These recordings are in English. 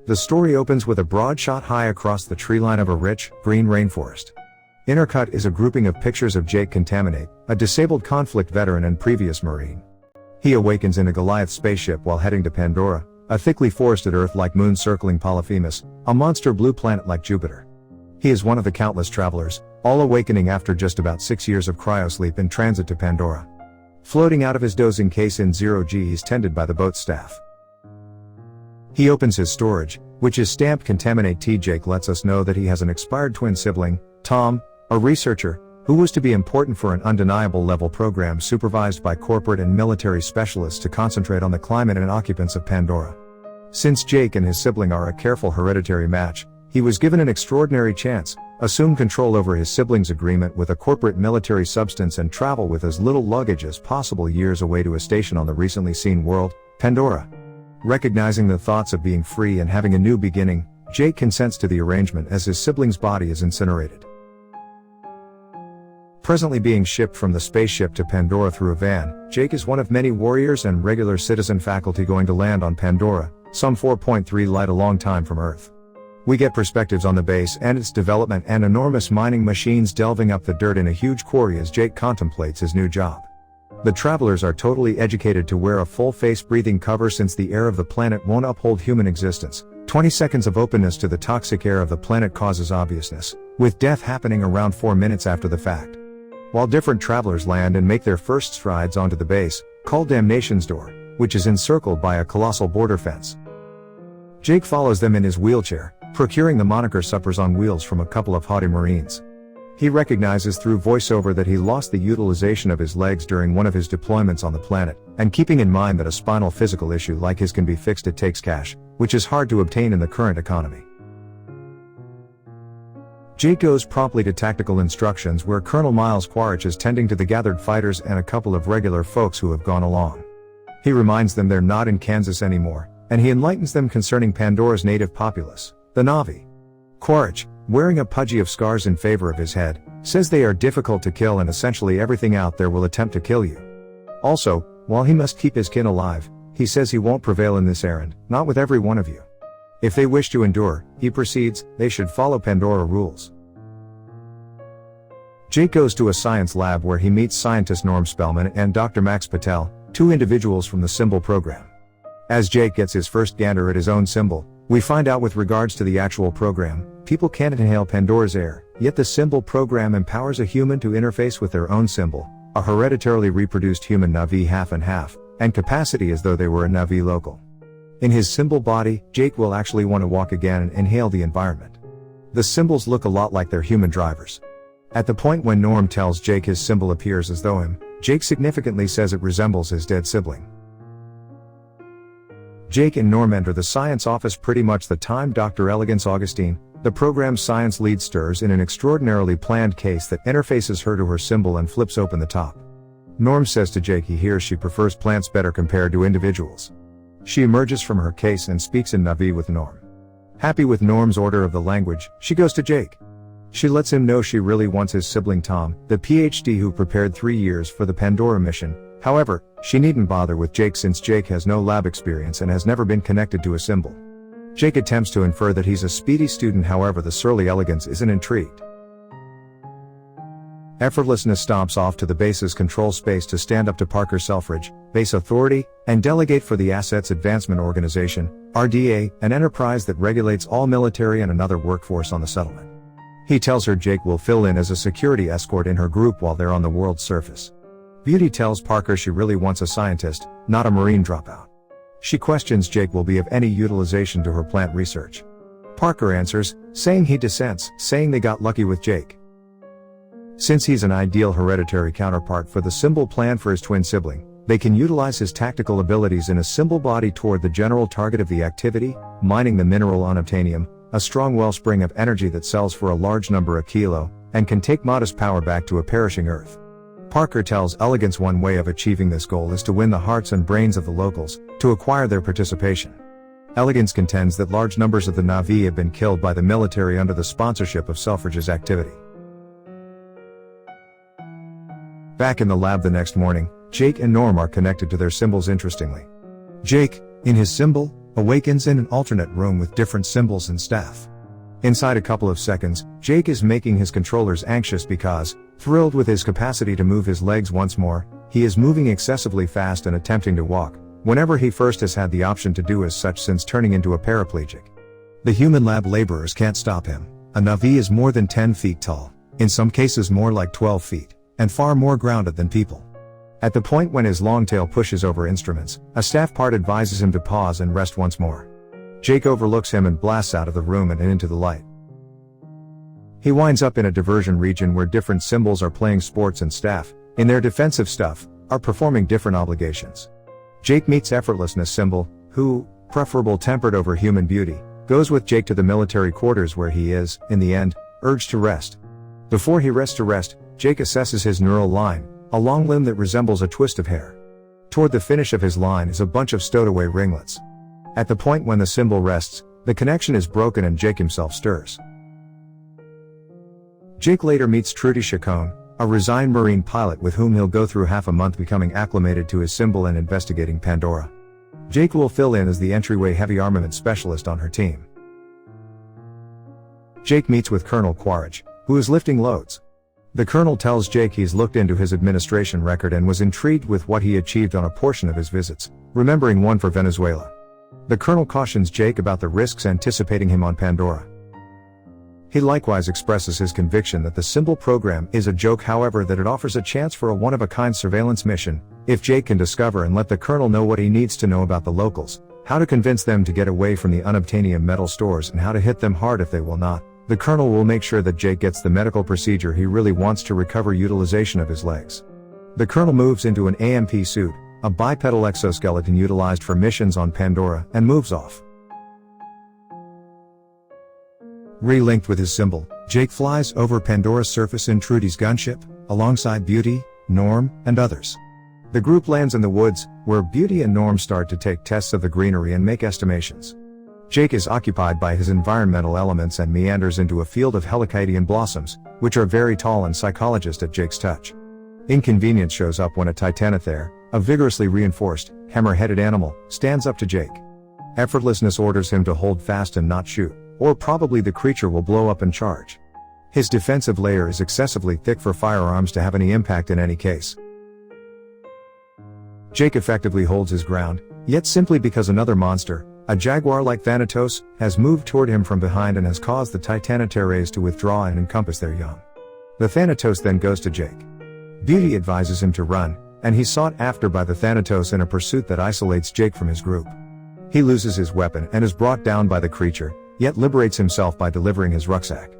The story opens with a broad shot high across the treeline of a rich, green rainforest. Intercut is a grouping of pictures of Jake Contaminate, a disabled conflict veteran and previous Marine. He awakens in a Goliath spaceship while heading to Pandora, a thickly forested Earth-like moon circling Polyphemus, a monster blue planet like Jupiter. He is one of the countless travelers, all awakening after just about 6 years of cryosleep in transit to Pandora. Floating out of his dozing case in 0G, he's tended by the boat's staff. He opens his storage, which is stamped Contaminate T. Jake lets us know that he has an expired twin sibling, Tom, a researcher, who was to be important for an undeniable level program supervised by corporate and military specialists to concentrate on the climate and occupants of Pandora. Since Jake and his sibling are a careful hereditary match, he was given an extraordinary chance, assume control over his sibling's agreement with a corporate military substance and travel with as little luggage as possible years away to a station on the recently seen world, Pandora. Recognizing the thoughts of being free and having a new beginning, Jake consents to the arrangement as his sibling's body is incinerated. Presently being shipped from the spaceship to Pandora through a van, Jake is one of many warriors and regular citizen faculty going to land on Pandora, some 4.3 light a long time from Earth. We get perspectives on the base and its development and enormous mining machines delving up the dirt in a huge quarry as Jake contemplates his new job. The travelers are totally educated to wear a full-face breathing cover since the air of the planet won't uphold human existence. 20 seconds of openness to the toxic air of the planet causes obviousness, with death happening around 4 minutes after the fact. While different travelers land and make their first strides onto the base, called Damnation's Door, which is encircled by a colossal border fence. Jake follows them in his wheelchair, procuring the moniker Suppers on Wheels from a couple of haughty Marines. He recognizes through voiceover that he lost the utilization of his legs during one of his deployments on the planet, and keeping in mind that a spinal physical issue like his can be fixed, it takes cash, which is hard to obtain in the current economy. Jake goes promptly to tactical instructions where Colonel Miles Quaritch is tending to the gathered fighters and a couple of regular folks who have gone along. He reminds them they're not in Kansas anymore, and he enlightens them concerning Pandora's native populace, the Na'vi. Quaritch, wearing a pudgy of scars in favor of his head, says they are difficult to kill and essentially everything out there will attempt to kill you. Also, while he must keep his kin alive, he says he won't prevail in this errand, not with every one of you. If they wish to endure, he proceeds, they should follow Pandora rules. Jake goes to a science lab where he meets scientist Norm Spellman and Dr. Max Patel, two individuals from the Symbol program. As Jake gets his first gander at his own symbol, we find out with regards to the actual program, people can't inhale Pandora's air, yet the Symbol program empowers a human to interface with their own symbol, a hereditarily reproduced human Na'vi half and half, and capacity as though they were a Na'vi local. In his symbol body, Jake will actually want to walk again and inhale the environment. The symbols look a lot like their human drivers. At the point when Norm tells Jake his symbol appears as though him, Jake significantly says it resembles his dead sibling. Jake and Norm enter the science office pretty much the time Dr. Elegance Augustine, the program's science lead, stirs in an extraordinarily planned case that interfaces her to her symbol and flips open the top. Norm says to Jake he hears she prefers plants better compared to individuals. She emerges from her case and speaks in Na'vi with Norm. Happy with Norm's order of the language, she goes to Jake. She lets him know she really wants his sibling Tom, the PhD who prepared 3 years for the Pandora mission. However, she needn't bother with Jake since Jake has no lab experience and has never been connected to a symbol. Jake attempts to infer that he's a speedy student, however the surly Elegance isn't intrigued. Effortlessness stomps off to the base's control space to stand up to Parker Selfridge, base authority, and delegate for the Assets Advancement Organization, RDA, an enterprise that regulates all military and another workforce on the settlement. He tells her Jake will fill in as a security escort in her group while they're on the world's surface. Beauty tells Parker she really wants a scientist, not a Marine dropout. She questions Jake will be of any utilization to her plant research. Parker answers, saying he dissents, saying they got lucky with Jake. Since he's an ideal hereditary counterpart for the symbol plan for his twin sibling, they can utilize his tactical abilities in a symbol body toward the general target of the activity, mining the mineral unobtainium, a strong wellspring of energy that sells for a large number a kilo, and can take modest power back to a perishing Earth. Parker tells Elegance one way of achieving this goal is to win the hearts and brains of the locals, to acquire their participation. Elegance contends that large numbers of the Na'vi have been killed by the military under the sponsorship of Selfridge's activity. Back in the lab the next morning, Jake and Norm are connected to their symbols interestingly. Jake, in his symbol, awakens in an alternate room with different symbols and staff. Inside a couple of seconds, Jake is making his controllers anxious because, thrilled with his capacity to move his legs once more, he is moving excessively fast and attempting to walk, whenever he first has had the option to do as such since turning into a paraplegic. The human lab laborers can't stop him. A Na'vi is more than 10 feet tall, in some cases more like 12 feet, and far more grounded than people. At the point when his long tail pushes over instruments, a staff part advises him to pause and rest once more. Jake overlooks him and blasts out of the room and into the light. He winds up in a diversion region where different symbols are playing sports and staff, in their defensive stuff, are performing different obligations. Jake meets Effortlessness symbol, who, preferable tempered over human beauty, goes with Jake to the military quarters where he is, in the end, urged to rest. Before he rests to rest, Jake assesses his neural line, a long limb that resembles a twist of hair. Toward the finish of his line is a bunch of stowed away ringlets. At the point when the symbol rests, the connection is broken and Jake himself stirs. Jake later meets Trudy Chacon, a resigned Marine pilot with whom he'll go through half a month becoming acclimated to his symbol and investigating Pandora. Jake will fill in as the entryway heavy armament specialist on her team. Jake meets with Colonel Quaritch, who is lifting loads. The colonel tells Jake he's looked into his administration record and was intrigued with what he achieved on a portion of his visits, remembering one for Venezuela. The colonel cautions Jake about the risks anticipating him on Pandora. He likewise expresses his conviction that the symbol program is a joke, however that it offers a chance for a one-of-a-kind surveillance mission, if Jake can discover and let the colonel know what he needs to know about the locals, how to convince them to get away from the unobtainium metal stores and how to hit them hard if they will not. The colonel will make sure that Jake gets the medical procedure he really wants to recover utilization of his legs. The colonel moves into an AMP suit, a bipedal exoskeleton utilized for missions on Pandora, and moves off. Relinked with his symbol, Jake flies over Pandora's surface in Trudy's gunship, alongside Beauty, Norm, and others. The group lands in the woods, where Beauty and Norm start to take tests of the greenery and make estimations. Jake is occupied by his environmental elements and meanders into a field of helicadian blossoms, which are very tall and psychologist at Jake's touch. Inconvenience shows up when a Titanothere, a vigorously reinforced, hammer-headed animal, stands up to Jake. Effortlessness orders him to hold fast and not shoot, or probably the creature will blow up and charge. His defensive layer is excessively thick for firearms to have any impact in any case. Jake effectively holds his ground, yet simply because another monster, a jaguar-like Thanatos, has moved toward him from behind and has caused the Titanotheres to withdraw and encompass their young. The Thanatos then goes to Jake. Beauty advises him to run, and he's sought after by the Thanatos in a pursuit that isolates Jake from his group. He loses his weapon and is brought down by the creature, yet liberates himself by delivering his rucksack.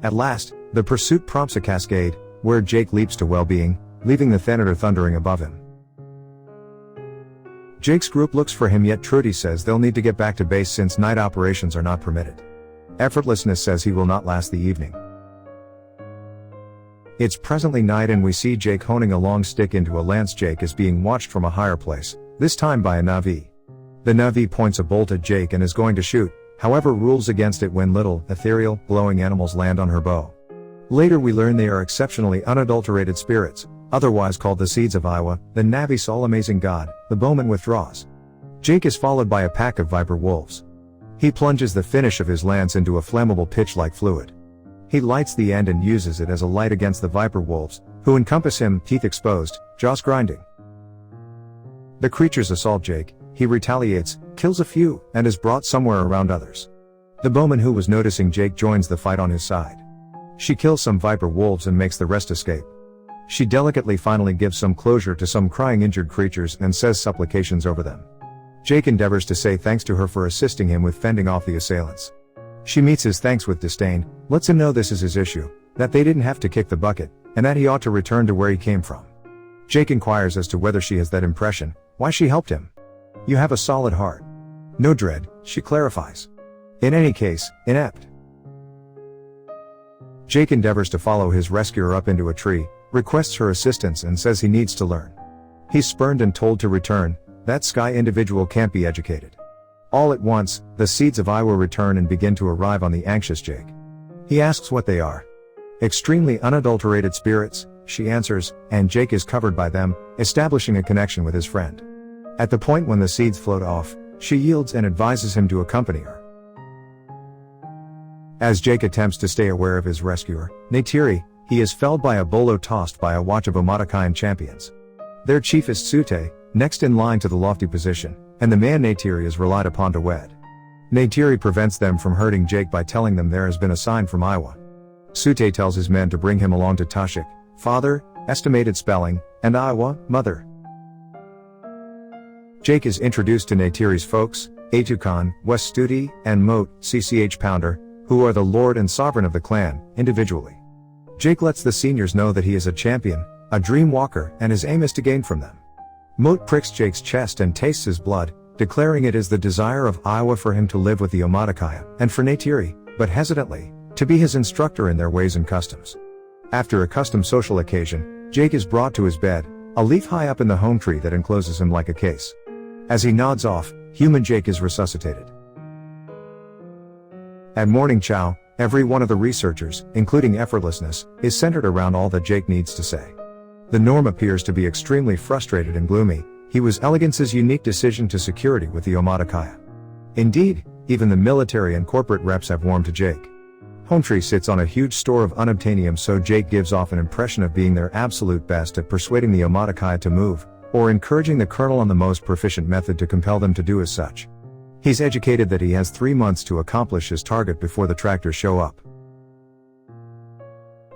At last, the pursuit prompts a cascade, where Jake leaps to well-being, leaving the Thanator thundering above him. Jake's group looks for him, yet Trudy says they'll need to get back to base since night operations are not permitted. Effortlessness says he will not last the evening. It's presently night and we see Jake honing a long stick into a lance. Jake is being watched from a higher place, this time by a Na'vi. The Na'vi points a bolt at Jake and is going to shoot, however rules against it when little, ethereal, glowing animals land on her bow. Later we learn they are exceptionally unadulterated spirits, otherwise called the Seeds of Iowa. The Na'vi saw amazing God, the bowman withdraws. Jake is followed by a pack of viper wolves. He plunges the finish of his lance into a flammable pitch-like fluid. He lights the end and uses it as a light against the viper wolves, who encompass him, teeth exposed, jaws grinding. The creatures assault Jake, he retaliates, kills a few, and is brought somewhere around others. The bowman who was noticing Jake joins the fight on his side. She kills some viper wolves and makes the rest escape. She delicately finally gives some closure to some crying injured creatures and says supplications over them. Jake endeavors to say thanks to her for assisting him with fending off the assailants. She meets his thanks with disdain, lets him know this is his issue, that they didn't have to kick the bucket, and that he ought to return to where he came from. Jake inquires as to whether she has that impression, why she helped him. You have a solid heart. No dread, she clarifies. In any case, inept. Jake endeavors to follow his rescuer up into a tree, requests her assistance and says he needs to learn. He's spurned and told to return, that sky individual can't be educated. All at once, the Seeds of Iowa return and begin to arrive on the anxious Jake. He asks what they are. Extremely unadulterated spirits, she answers, and Jake is covered by them, establishing a connection with his friend. At the point when the seeds float off, she yields and advises him to accompany her. As Jake attempts to stay aware of his rescuer, Neytiri, he is felled by a bolo tossed by a watch of Omatakayan champions. Their chief is Tsute, next in line to the lofty position, and the man Neytiri is relied upon to wed. Neytiri prevents them from hurting Jake by telling them there has been a sign from Iwa. Tsute tells his men to bring him along to Tashik, father, estimated spelling, and Iwa, mother. Jake is introduced to Neytiri's folks, Atukan, West Studi, and Moat, CCH Pounder, who are the lord and sovereign of the clan, individually. Jake lets the seniors know that he is a champion, a dream walker, and his aim is to gain from them. Moat pricks Jake's chest and tastes his blood, declaring it is the desire of Iwa for him to live with the Omatakaya, and for Neytiri, but hesitantly, to be his instructor in their ways and customs. After a custom social occasion, Jake is brought to his bed, a leaf high up in the home tree that encloses him like a case. As he nods off, human Jake is resuscitated. At morning chow, every one of the researchers, including effortlessness, is centered around all that Jake needs to say. The norm appears to be extremely frustrated and gloomy. He was Elegance's unique decision to security with the Omatakaya. Indeed, even the military and corporate reps have warmed to Jake. Hometree sits on a huge store of unobtainium, so Jake gives off an impression of being their absolute best at persuading the Omatakaya to move, or encouraging the colonel on the most proficient method to compel them to do as such. He's educated that he has 3 months to accomplish his target before the tractors show up.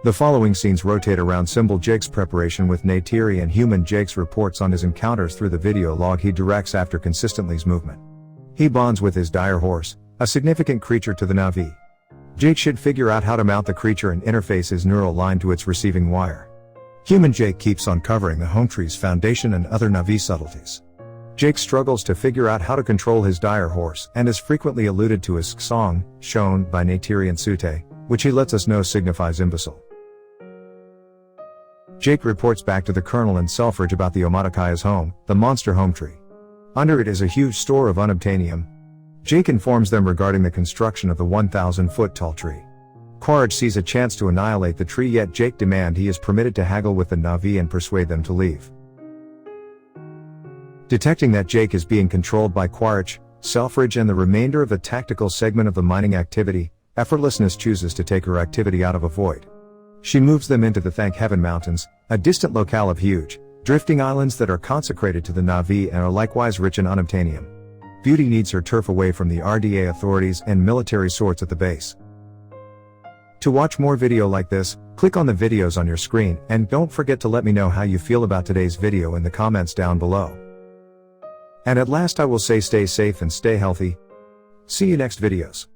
The following scenes rotate around symbol Jake's preparation with Neytiri and human Jake's reports on his encounters through the video log he directs after consistently's movement. He bonds with his dire horse, a significant creature to the Na'vi. Jake should figure out how to mount the creature and interface his neural line to its receiving wire. Human Jake keeps uncovering the home tree's foundation and other Na'vi subtleties. Jake struggles to figure out how to control his dire horse and is frequently alluded to as song, shown by Neytiri and Tsute, which he lets us know signifies imbecile. Jake reports back to the colonel and Selfridge about the Omatakaya's home, the monster home tree. Under it is a huge store of unobtainium. Jake informs them regarding the construction of the 1,000-foot tall tree. Quaritch sees a chance to annihilate the tree, yet Jake demands he is permitted to haggle with the Na'vi and persuade them to leave. Detecting that Jake is being controlled by Quaritch, Selfridge and the remainder of the tactical segment of the mining activity, Effortlessness chooses to take her activity out of a void. She moves them into the Thank Heaven Mountains, a distant locale of huge, drifting islands that are consecrated to the Na'vi and are likewise rich in unobtainium. Beauty needs her turf away from the RDA authorities and military sorts at the base. To watch more video like this, click on the videos on your screen, and don't forget to let me know how you feel about today's video in the comments down below. And at last I will say, stay safe and stay healthy. See you next videos.